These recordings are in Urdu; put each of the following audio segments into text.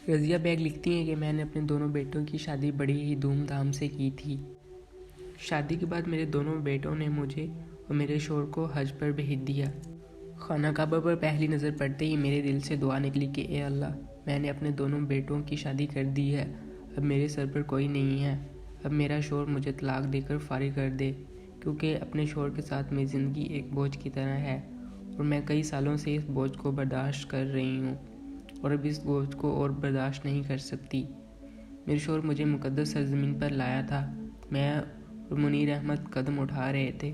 رضیہ بیگ لکھتی ہیں کہ میں نے اپنے دونوں بیٹوں کی شادی بڑی ہی دھوم دھام سے کی تھی۔ شادی کے بعد میرے دونوں بیٹوں نے مجھے اور میرے شوہر کو حج پر بھیج دیا۔ خانہ کعبہ پر پہلی نظر پڑتے ہی میرے دل سے دعا نکلی کہ اے اللہ، میں نے اپنے دونوں بیٹوں کی شادی کر دی ہے، اب میرے سر پر کوئی نہیں ہے۔ اب میرا شوہر مجھے طلاق دے کر فارغ کر دے، کیونکہ اپنے شوہر کے ساتھ میری زندگی ایک بوجھ کی طرح ہے اور میں کئی سالوں سے اس بوجھ کو برداشت کر رہی ہوں اور اب اس بوجھ کو اور برداشت نہیں کر سکتی۔ میرے شوہر مجھے مقدس سرزمین پر لایا تھا، میں اور منیر احمد قدم اٹھا رہے تھے۔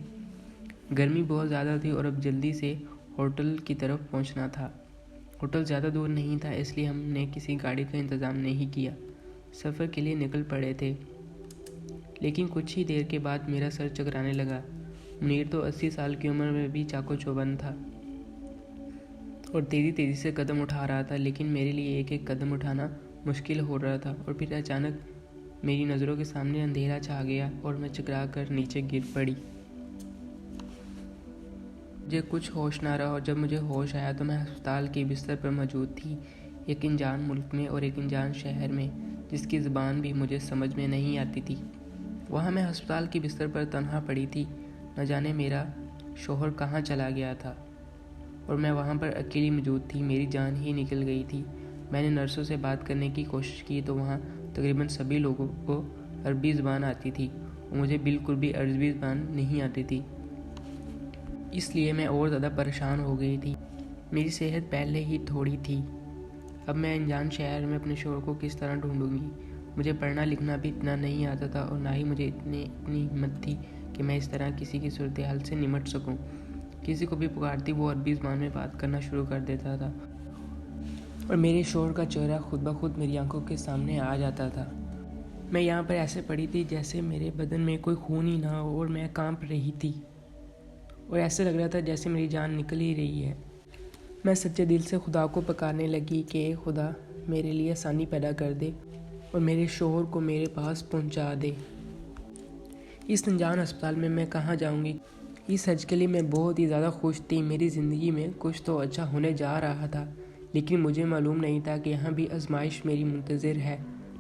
گرمی بہت زیادہ تھی اور اب جلدی سے ہوٹل کی طرف پہنچنا تھا۔ ہوٹل زیادہ دور نہیں تھا، اس لیے ہم نے کسی گاڑی کا انتظام نہیں کیا، سفر کے لیے نکل پڑے تھے۔ لیکن کچھ ہی دیر کے بعد میرا سر چکرانے لگا۔ منیر تو 80 سال کی عمر میں بھی چاقو چوبند تھا اور تیزی تیزی سے قدم اٹھا رہا تھا، لیکن میرے لیے ایک ایک قدم اٹھانا مشکل ہو رہا تھا۔ اور پھر اچانک میری نظروں کے سامنے اندھیرا چھا گیا اور میں چکرا کر نیچے گر پڑی۔ مجھے کچھ ہوش نہ رہا اور جب مجھے ہوش آیا تو میں ہسپتال کے بستر پر موجود تھی، ایک انجان ملک میں اور ایک انجان شہر میں جس کی زبان بھی مجھے سمجھ میں نہیں آتی تھی۔ وہاں میں ہسپتال کے بستر پر تنہا پڑی تھی، نہ جانے میرا شوہر کہاں چلا گیا تھا اور میں وہاں پر اکیلی موجود تھی، میری جان ہی نکل گئی تھی۔ میں نے نرسوں سے بات کرنے کی کوشش کی تو وہاں تقریباً سبھی لوگوں کو عربی زبان آتی تھی اور مجھے بالکل بھی عربی زبان نہیں آتی تھی، اس لیے میں اور زیادہ پریشان ہو گئی تھی۔ میری صحت پہلے ہی تھوڑی تھی، اب میں انجان شہر میں اپنے شوہر کو کس طرح ڈھونڈوں گی؟ مجھے پڑھنا لکھنا بھی اتنا نہیں آتا تھا اور نہ ہی مجھے اتنی ہمت تھی کہ میں اس طرح کسی کی صورتحال سے نمٹ سکوں۔ کسی کو بھی پکارتی وہ عربی زبان میں بات کرنا شروع کر دیتا تھا اور میرے شوہر کا چہرہ خود بخود میری آنکھوں کے سامنے آ جاتا تھا۔ میں یہاں پر ایسے پڑی تھی جیسے میرے بدن میں کوئی خون ہی نہ ہو اور میں کانپ رہی تھی اور ایسے لگ رہا تھا جیسے میری جان نکل ہی رہی ہے۔ میں سچے دل سے خدا کو پکارنے لگی کہ اے خدا، میرے لیے آسانی پیدا کر دے اور میرے شوہر کو میرے پاس پہنچا دے۔ اس انجان ہسپتال میں میں کہاں جاؤں گی؟ اس حج کے لیے میں بہت ہی زیادہ خوش تھی، میری زندگی میں کچھ تو اچھا ہونے جا رہا تھا، لیکن مجھے معلوم نہیں تھا کہ یہاں بھی آزمائش میری منتظر ہے۔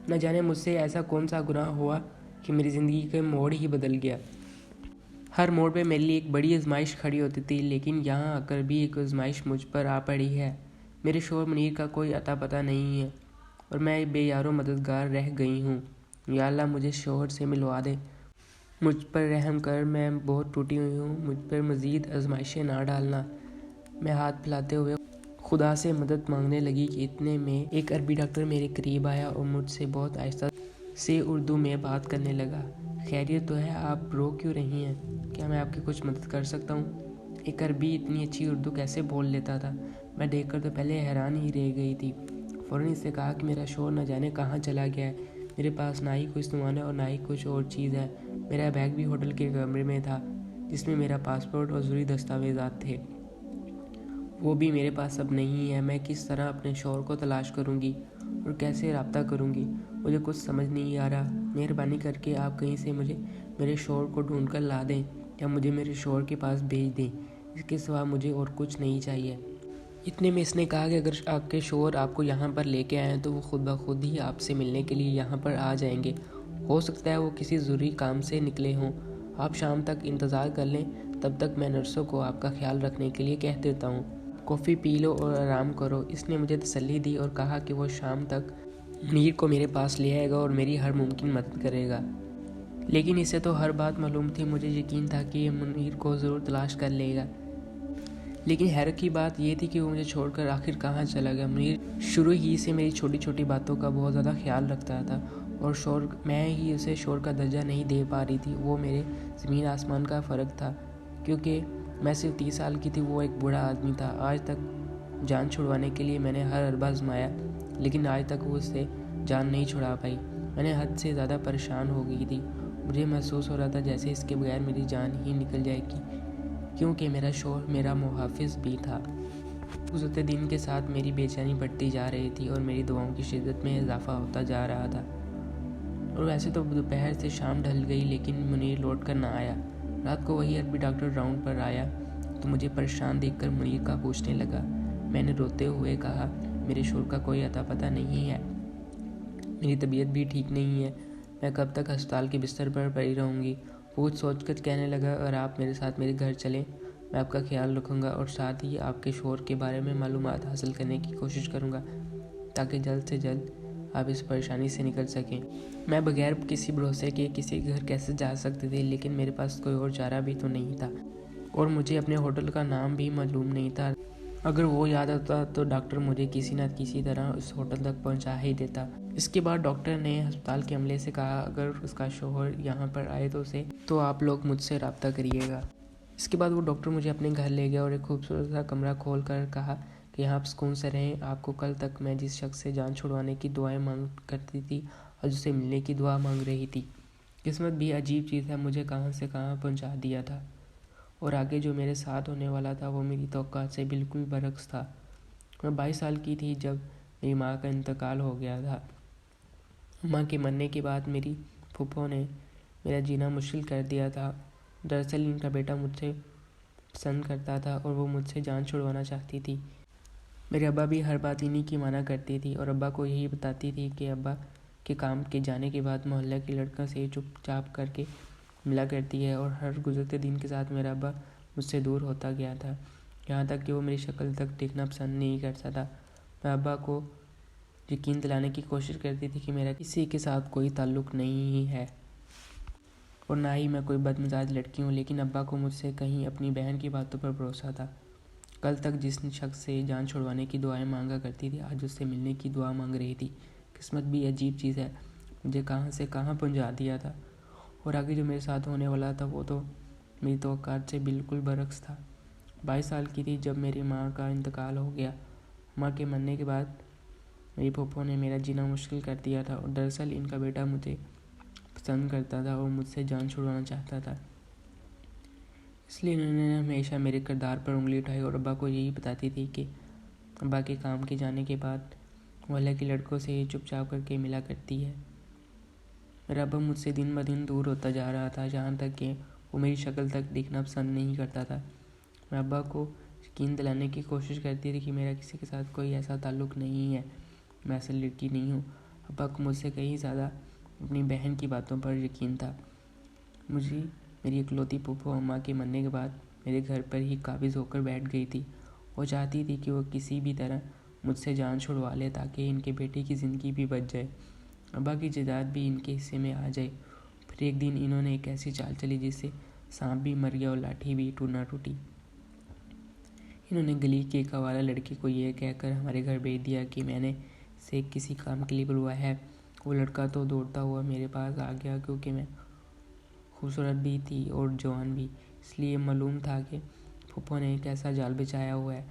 نہ جانے مجھ سے ایسا کون سا گناہ ہوا کہ میری زندگی کا موڑ ہی بدل گیا۔ ہر موڑ پہ میرے لیے ایک بڑی آزمائش کھڑی ہوتی تھی، لیکن یہاں آ کر بھی ایک آزمائش مجھ پر آ پڑی ہے۔ میرے شوہر منیر کا کوئی اتا پتہ نہیں ہے اور میں بے یار و مددگار رہ گئی ہوں۔ یا اللہ، مجھے شوہر سے ملوا دے، مجھ پر رحم کر، میں بہت ٹوٹی ہوئی ہوں، مجھ پر مزید آزمائشیں نہ ڈالنا۔ میں ہاتھ پھیلاتے ہوئے خدا سے مدد مانگنے لگی کہ اتنے میں ایک عربی ڈاکٹر میرے قریب آیا اور مجھ سے بہت آہستہ سے اردو میں بات کرنے لگا۔ خیریت تو ہے؟ آپ رو کیوں رہی ہیں؟ کیا میں آپ کی کچھ مدد کر سکتا ہوں؟ ایک عربی اتنی اچھی اردو کیسے بول لیتا تھا؟ میں دیکھ کر تو پہلے حیران ہی رہ گئی تھی۔ فوراً اس سے کہا کہ میرا شوہر نہ جانے کہاں چلا گیا ہے، میرے پاس نہ ہی کوئی سامان ہے اور نہ ہی کچھ اور چیز ہے۔ میرا بیگ بھی ہوٹل کے کمرے میں تھا جس میں میرا پاسپورٹ اور ضروری دستاویزات تھے، وہ بھی میرے پاس اب نہیں ہے۔ میں کس طرح اپنے شوہر کو تلاش کروں گی اور کیسے رابطہ کروں گی؟ مجھے کچھ سمجھ نہیں آ رہا۔ مہربانی کر کے آپ کہیں سے مجھے میرے شوہر کو ڈھونڈ کر لا دیں یا مجھے میرے شوہر کے پاس بھیج دیں، اس کے سوا مجھے اور کچھ نہیں چاہیے۔ اتنے میں اس نے کہا کہ اگر آپ کے شوہر آپ کو یہاں پر لے کے آئے ہیں تو وہ خود بخود ہی آپ سے ملنے کے لیے یہاں پر آ جائیں گے، ہو سکتا ہے وہ کسی ضروری کام سے نکلے ہوں۔ آپ شام تک انتظار کر لیں، تب تک میں نرسوں کو آپ کا خیال رکھنے کے لیے کہہ دیتا ہوں۔ کافی پی لو اور آرام کرو۔ اس نے مجھے تسلی دی اور کہا کہ وہ شام تک منیر کو میرے پاس لے آئے گا اور میری ہر ممکن مدد کرے گا۔ لیکن اسے تو ہر بات معلوم تھی، مجھے یقین تھا کہ یہ منیر کو ضرور تلاش کر لے گا، لیکن حیرت کی بات یہ تھی کہ وہ مجھے چھوڑ کر آخر کہاں چلا گیا۔ منیر شروع ہی سے میری چھوٹی چھوٹی باتوں کا بہت زیادہ خیال رکھتا تھا اور میں ہی اسے شوہر کا درجہ نہیں دے پا رہی تھی۔ وہ میرے زمین آسمان کا فرق تھا، کیونکہ میں صرف 30 سال کی تھی، وہ ایک بوڑھا آدمی تھا۔ آج تک جان چھڑوانے کے لیے میں نے ہر حربہ آزمایا، لیکن آج تک وہ اس سے جان نہیں چھڑا پائی۔ میں نے حد سے زیادہ پریشان ہو گئی تھی، مجھے محسوس ہو رہا تھا جیسے اس کے بغیر میری جان ہی نکل جائے گی، کیونکہ میرا شوہر میرا محافظ بھی تھا۔ گزرتے دن کے ساتھ میری بے چینی بڑھتی جا رہی تھی اور میری دعاؤں کی شدت میں اضافہ ہوتا جا رہا تھا۔ اور ویسے تو دوپہر سے شام ڈھل گئی، لیکن منیر لوٹ کر نہ آیا۔ رات کو وہی عربی ڈاکٹر راؤنڈ پر آیا تو مجھے پریشان دیکھ کر منیر کا پوچھنے لگا۔ میں نے روتے ہوئے کہا، میرے شوہر کا کوئی اتا پتہ نہیں ہے، میری طبیعت بھی ٹھیک نہیں ہے، میں کب تک ہسپتال کے بستر پر پڑی رہوں گی۔ وہ کچھ سوچ کر کہنے لگا، اور آپ میرے ساتھ میرے گھر چلیں، میں آپ کا خیال رکھوں گا اور ساتھ ہی آپ کے شوہر کے بارے میں معلومات حاصل کرنے کی کوشش کروں گا تاکہ جلد سے جلد آپ اس پریشانی سے نکل سکیں۔ میں بغیر کسی بھروسے کے کسی گھر کیسے جا سکتی تھی، لیکن میرے پاس کوئی اور چارہ بھی تو نہیں تھا، اور مجھے اپنے ہوٹل کا نام بھی معلوم نہیں تھا۔ اگر وہ یاد آتا تو ڈاکٹر مجھے کسی نہ کسی طرح اس ہوٹل تک پہنچا ہی دیتا۔ اس کے بعد ڈاکٹر نے ہسپتال کے عملے سے کہا، اگر اس کا شوہر یہاں پر آئے تو آپ لوگ مجھ سے رابطہ کریے گا۔ اس کے بعد وہ ڈاکٹر مجھے اپنے گھر لے گیا اور ایک خوبصورت سا کمرہ کھول کر کہا کہ یہاں آپ سکون سے رہیں۔ آپ کو کل تک میں جس شخص سے جان چھڑوانے کی دعائیں مانگ کرتی تھی اور جس سے ملنے کی دعا مانگ رہی تھی، قسمت بھی عجیب چیز ہے، مجھے کہاں سے کہاں پہنچا دیا تھا، اور آگے جو میرے ساتھ ہونے والا تھا وہ میری توقعات سے بالکل برعکس تھا۔ میں 22 سال کی تھی جب میری ماں کا انتقال ہو گیا تھا۔ ماں کے مرنے کے بعد میری پھوپھو نے میرا جینا مشکل کر دیا تھا۔ دراصل ان کا بیٹا مجھ سے پسند کرتا تھا اور وہ مجھ سے جان چھڑوانا چاہتی تھی۔ میرے ابا بھی ہر بات انہی کی مانا کرتی تھی اور ابا کو یہی بتاتی تھی کہ ابا کے کام کے جانے کے بعد محلہ کی لڑکیوں سے چپ چاپ کر کے ملا کرتی ہے، اور ہر گزرتے دن کے ساتھ میرا ابا مجھ سے دور ہوتا گیا تھا، یہاں تک کہ وہ میری شکل تک دیکھنا پسند نہیں کرتا تھا۔ میں ابا کو یقین دلانے کی کوشش کرتی تھی کہ میرا کسی کے ساتھ کوئی تعلق نہیں ہے اور نہ ہی میں کوئی بد مزاج لڑکی ہوں، لیکن ابا کو مجھ سے کہیں اپنی بہن کی باتوں پر بھروسہ تھا۔ کل تک جس شخص سے جان چھڑوانے کی دعائیں مانگا کرتی تھی، آج اس سے ملنے کی دعا مانگ رہی تھی۔ قسمت بھی عجیب چیز ہے، مجھے کہاں سے کہاں پہنچا دیا تھا، اور آگے جو میرے ساتھ ہونے والا تھا وہ تو میری توقعات سے بالکل برعکس تھا۔ 22 سال کی تھی جب میری ماں کا انتقال ہو گیا۔ ماں کے مرنے کے بعد میری پھوپھو نے میرا جینا مشکل کر دیا تھا، اور دراصل ان کا بیٹا مجھے پسند کرتا تھا اور مجھ سے جان چھڑوانا چاہتا تھا۔ اس لیے انہوں نے ہمیشہ میرے کردار پر انگلی اٹھائی اور ابا کو یہی بتاتی تھی کہ ابا کے کام کے جانے کے بعد محلہ کی لڑکوں سے چپ چاپ کر کے ملا کرتی ہے۔ میرا ابا مجھ سے دن بدن دور ہوتا جا رہا تھا، جہاں تک کہ وہ میری شکل تک دیکھنا پسند نہیں کرتا تھا۔ میں ابا کو یقین دلانے کی کوشش کرتی تھی کہ میرا کسی کے ساتھ کوئی ایسا تعلق نہیں ہے، میں اصل لڑکی نہیں ہوں۔ ابا کو مجھ سے کہیں زیادہ اپنی بہن کی باتوں پر یقین تھا۔ مجھے میری اکلوتی پھوپھو اماں کے مرنے کے بعد میرے گھر پر ہی قابض ہو کر بیٹھ گئی تھی۔ وہ چاہتی تھی کہ وہ کسی بھی طرح مجھ سے جان چھڑوا لے تاکہ ان کے بیٹے کی زندگی بھی بچ جائے، ابا کی جائیداد بھی ان کے حصے میں آ جائے۔ پھر ایک دن انہوں نے ایک ایسی چال چلی جس سے سانپ بھی مر گیا اور لاٹھی بھی نہ ٹوٹی۔ انہوں نے گلی کی ایک آوارہ لڑکی کو یہ کہہ کر ہمارے گھر بھیج دیا کہ میں نے اسے کسی کام کے لیے بلوایا ہے۔ وہ لڑکا تو دوڑتا ہوا میرے پاس آ گیا، کیونکہ میں خوبصورت بھی تھی اور جوان بھی، اس لیے معلوم تھا کہ پھوپھو نے ایک ایسا جال بچھایا ہوا ہے۔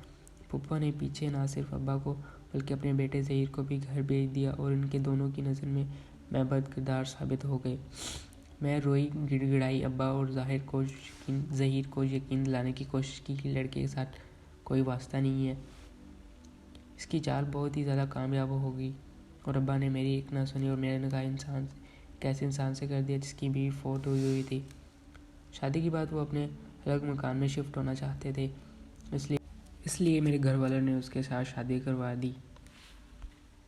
پھوپھو نے پیچھے نہ صرف ابا کو بلکہ اپنے بیٹے ظہیر کو بھی گھر بھیج دیا، اور ان کے دونوں کی نظر میں بد کردار ثابت ہو گئے۔ میں روئی گڑ گڑائی ابا اور ظہیر کو یقین دلانے کی کوشش کی کہ لڑکے کے ساتھ کوئی واسطہ نہیں ہے۔ اس کی چال بہت ہی زیادہ کامیاب ہو گئی، اور ابا نے میری ایک نہ سنی اور میرا نکاح ایسے انسان سے کر دیا جس کی بیوی فوت ہوئی تھی۔ شادی کے بعد وہ اپنے الگ مکان میں شفٹ ہونا چاہتے تھے، اس لیے میرے گھر والوں نے اس کے ساتھ شادی کروا دی۔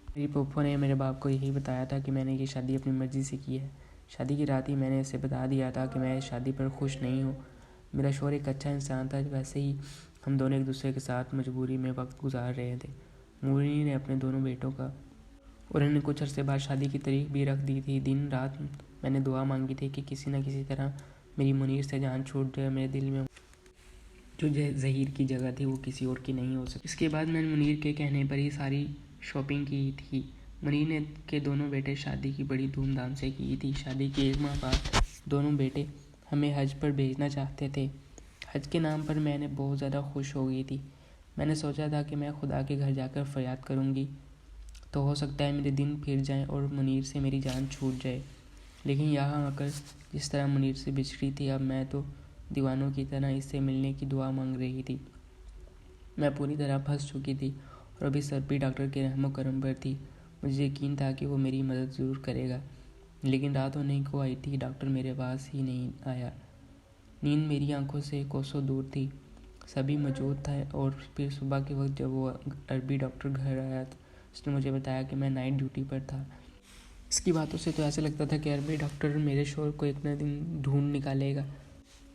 میری پھوپھو نے میرے باپ کو یہی بتایا تھا کہ میں نے یہ شادی اپنی مرضی سے کی ہے۔ شادی کی رات ہی میں نے اسے بتا دیا تھا کہ میں اس شادی پر خوش نہیں ہوں۔ میرا شوہر ایک اچھا انسان تھا، ویسے ہی ہم دونوں ایک دوسرے کے ساتھ مجبوری میں وقت گزار رہے تھے۔ مورنی نے اپنے دونوں بیٹوں کا اور انہیں کچھ عرصے بعد شادی کی تاریخ بھی رکھ دی تھی۔ دن رات میں نے دعا مانگی تھی کہ کسی نہ کسی طرح میری منیر سے جان چھوٹ جائے۔ میرے دل میں جو ظہیر کی جگہ تھی وہ کسی اور کی نہیں ہو سکتی۔ اس کے بعد میں نے منیر کے کہنے پر ہی ساری شاپنگ کی تھی۔ منیر نے کے دونوں بیٹے شادی کی بڑی دھوم دھام سے کی تھی۔ شادی کے 1 ماہ بعد دونوں بیٹے ہمیں حج پر بھیجنا چاہتے تھے۔ حج کے نام پر میں نے بہت زیادہ خوش ہو گئی تھی۔ میں نے سوچا تھا کہ میں خدا کے گھر جا کر فریاد کروں گی تو ہو سکتا ہے میرے دن پھر جائیں اور منیر سے میری جان چھوٹ جائے، لیکن یہاں آ کر جس طرح منیر سے بچھڑی تھی، اب میں تو دیوانوں کی طرح اس سے ملنے کی دعا مانگ رہی تھی۔ میں پوری طرح پھنس چکی تھی اور ابھی سر پہ ڈاکٹر کے رحم و کرم پر تھی۔ مجھے یقین تھا کہ وہ میری مدد ضرور کرے گا، لیکن رات ہونے کو آئی تھی، ڈاکٹر میرے پاس ہی نہیں آیا۔ نیند میری آنکھوں سے کوسوں دور تھی، سبھی موجود تھے، اور پھر صبح کے وقت جب وہ عربی ڈاکٹر گھر آیا، اس نے مجھے بتایا کہ میں نائٹ ڈیوٹی پر تھا اس کی باتوں سے تو ایسا لگتا تھا کہ عربی ڈاکٹر میرے شوہر کو ایک نہ دن ڈھونڈ نکالے گا۔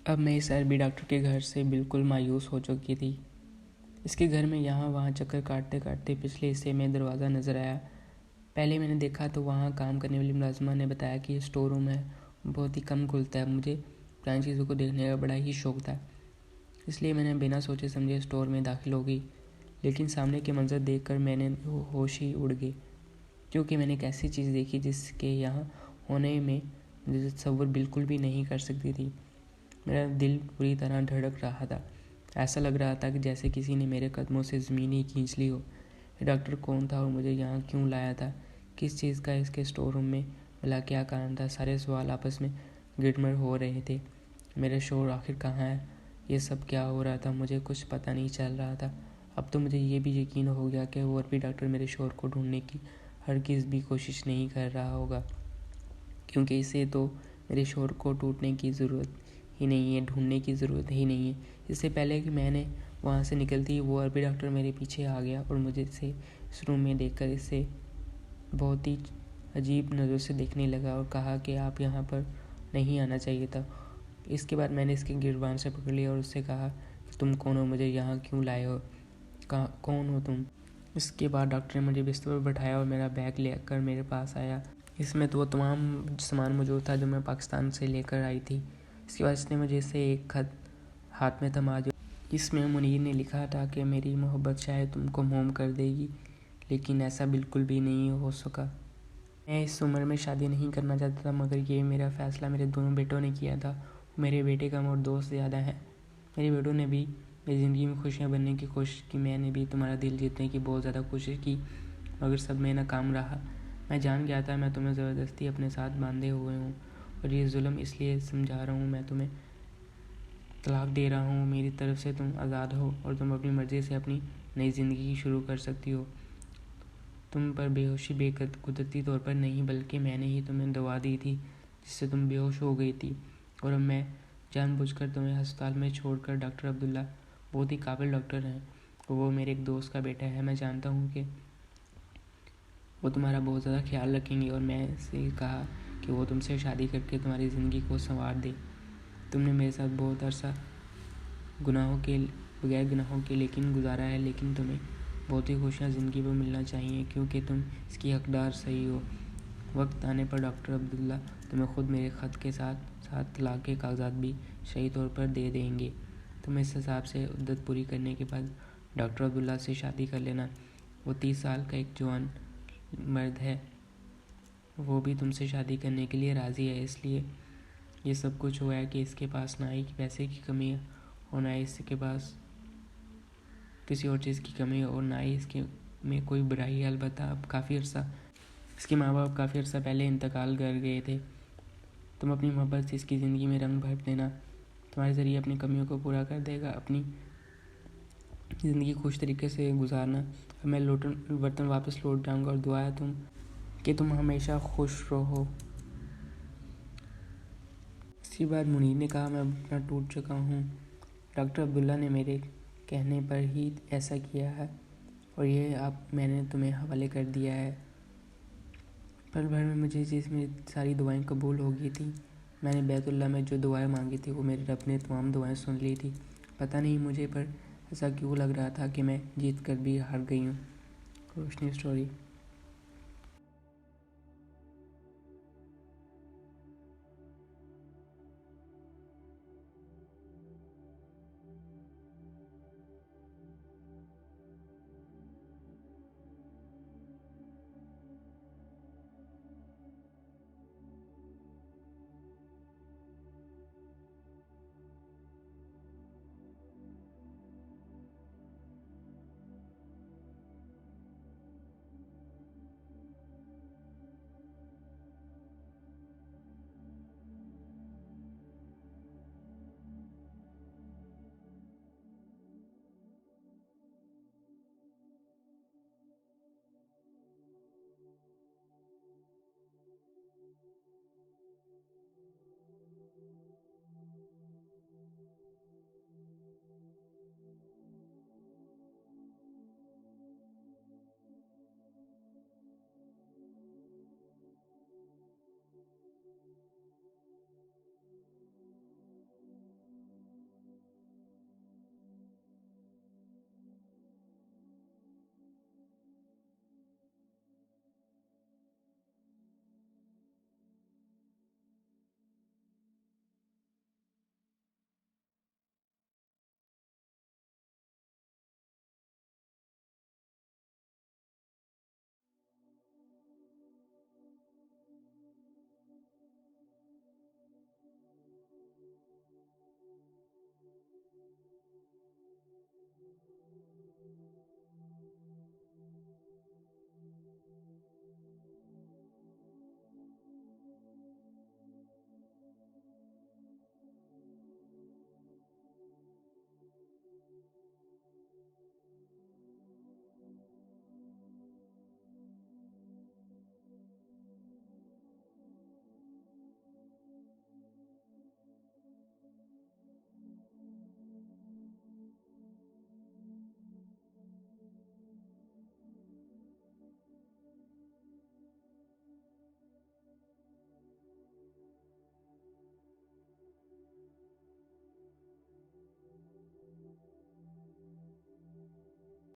اب میں اس عربی ڈاکٹر کے گھر سے بالکل مایوس ہو چکی تھی۔ اس کے گھر میں یہاں وہاں چکر کاٹتے کاٹتے پچھلے حصے میں دروازہ نظر آیا۔ پہلے میں نے دیکھا تو وہاں کام کرنے والی ملازمہ نے بتایا کہ یہ اسٹور روم ہے، بہت ہی کم کھلتا ہے۔ مجھے پرانی چیزوں کو دیکھنے کا بڑا ہی شوق تھا، اس لیے میں نے بنا سوچے سمجھے اسٹور میں داخل ہو گئی، لیکن سامنے کے منظر دیکھ کر میں نے ہوش ہی اڑ گئی، کیونکہ میں نے ایک ایسی چیز دیکھی جس کے یہاں ہونے میں مجھے تصور بالکل بھی نہیں کر سکتی تھی۔ میرا دل پوری طرح دھڑک رہا تھا، ایسا لگ رہا تھا کہ جیسے کسی نے میرے قدموں سے زمین ہی کھینچ لی ہو۔ یہ ڈاکٹر کون تھا اور مجھے یہاں کیوں لایا تھا؟ کس چیز کا اس کے اسٹور روم میں بھلا کیا کام تھا؟ سارے سوال آپس میں گڑمڑ ہو رہے تھے۔ میرا شوہر آخر کہاں ہے؟ یہ سب کیا ہو رہا تھا؟ مجھے کچھ پتہ نہیں چل رہا تھا۔ اب تو مجھے یہ بھی یقین ہو گیا کہ وہ عربی ڈاکٹر میرے شوہر کو ڈھونڈنے کی ہرگز بھی کوشش نہیں کر رہا ہوگا، کیونکہ اسے تو میرے شوہر کو ٹوٹنے کی ضرورت ہی نہیں ہے، ڈھونڈنے کی ضرورت ہی نہیں ہے۔ اس سے پہلے کہ میں نے وہاں سے نکلتی وہ عربی ڈاکٹر میرے پیچھے آ گیا اور مجھے سے اس روم میں دیکھ کر اسے بہت ہی عجیب نظر سے دیکھنے لگا اور کہا کہ آپ یہاں پر نہیں آنا چاہیے تھا۔ اس کے بعد میں نے اس کے گریبان سے پکڑ لیا اور اس سے کہا کہ تم کون ہو؟ مجھے یہاں کیوں لائے ہو؟ کون ہو تم؟ اس کے بعد ڈاکٹر نے مجھے بستر پر بٹھایا اور میرا بیگ لے کر میرے پاس آیا۔ اس میں تو وہ تمام سامان موجود تھا جو میں پاکستان سے لے کر آئی تھی۔ اس کے بعد اس نے مجھے سے ایک خط ہاتھ میں تھما دیا۔ اس میں منیر نے لکھا تھا کہ میری محبت شاید تم کو موم کر دے گی، لیکن ایسا بالکل بھی نہیں ہو سکا۔ میں اس عمر میں شادی نہیں کرنا چاہتا تھا، مگر یہ میرا فیصلہ میرے دونوں بیٹوں نے کیا تھا۔ میرے بیٹے کم اور دوست زیادہ ہیں۔ میرے بیٹوں نے بھی میری زندگی میں خوشیاں بننے کی کوشش کی، میں نے بھی تمہارا دل جیتنے کی بہت زیادہ کوشش کی، مگر سب میں ناکام رہا۔ میں جان گیا تھا میں تمہیں زبردستی اپنے ساتھ باندھے ہوئے ہوں، اور یہ ظلم اس لیے سمجھا رہا ہوں۔ میں تمہیں طلاق دے رہا ہوں، میری طرف سے تم آزاد ہو اور تم اپنی مرضی سے اپنی نئی زندگی شروع کر سکتی ہو۔ تم پر بے ہوشی بے قدرتی طور پر نہیں، بلکہ میں نے ہی تمہیں دوا دی تھی جس سے تم بے ہوش ہو گئی تھی، اور اب میں جان بوجھ کر تمہیں ہسپتال میں چھوڑ کر ڈاکٹر عبداللہ بہت ہی قابل ڈاکٹر ہیں، وہ میرے ایک دوست کا بیٹا ہے۔ میں جانتا ہوں کہ وہ تمہارا بہت زیادہ خیال رکھیں گے، اور میں سے کہا کہ وہ تم سے شادی کر کے تمہاری زندگی کو سنوار دے۔ تم نے میرے ساتھ بہت عرصہ بغیر گناہوں کے لیکن گزارا ہے، لیکن تمہیں بہت ہی خوشیاں زندگی پر ملنا چاہیے، کیونکہ تم اس کی حقدار صحیح ہو۔ وقت آنے پر ڈاکٹر عبداللہ تمہیں خود میرے خط کے ساتھ ساتھ طلاق کے کاغذات بھی شرعی طور پر دے دیں گے۔ تم اس حساب سے عدت پوری کرنے کے بعد ڈاکٹر عبداللہ سے شادی کر لینا۔ وہ 30 سال کا ایک جوان مرد ہے، وہ بھی تم سے شادی کرنے کے لیے راضی ہے۔ اس لیے یہ سب کچھ ہوا ہے کہ اس کے پاس نہ ہی پیسے کی کمی ہے اور نہ ہی اس کے پاس کسی اور چیز کی کمی ہے، اور نہ ہی اس کے میں کوئی برائی ہے۔ البتہ اب کافی عرصہ اس کے ماں باپ کافی عرصہ پہلے انتقال کر گئے تھے۔ تم اپنی محبت سے اس کی زندگی میں رنگ بھر دینا، تمہارے ذریعے اپنی کمیوں کو پورا کر دے گا، اپنی زندگی خوش طریقے سے گزارنا۔ اب میں برتن واپس لوٹ جاؤں گا، اور دعا ہے کہ تم ہمیشہ خوش رہو۔ اس کے بعد منیر نے کہا میں اپنا ٹوٹ چکا ہوں، ڈاکٹر عبداللہ نے میرے کہنے پر ہی ایسا کیا ہے، اور یہ اب میں نے تمہیں حوالے کر دیا ہے۔ پل بھر میں مجھے جس میں ساری دعائیں قبول ہو گئی تھیں، میں نے بیت اللہ میں جو دعائیں مانگی تھی وہ میرے رب نے تمام دعائیں سن لی تھی۔ پتہ نہیں مجھے پر ایسا کیوں لگ رہا تھا کہ میں جیت کر بھی ہار گئی ہوں۔ روشنی اسٹوری۔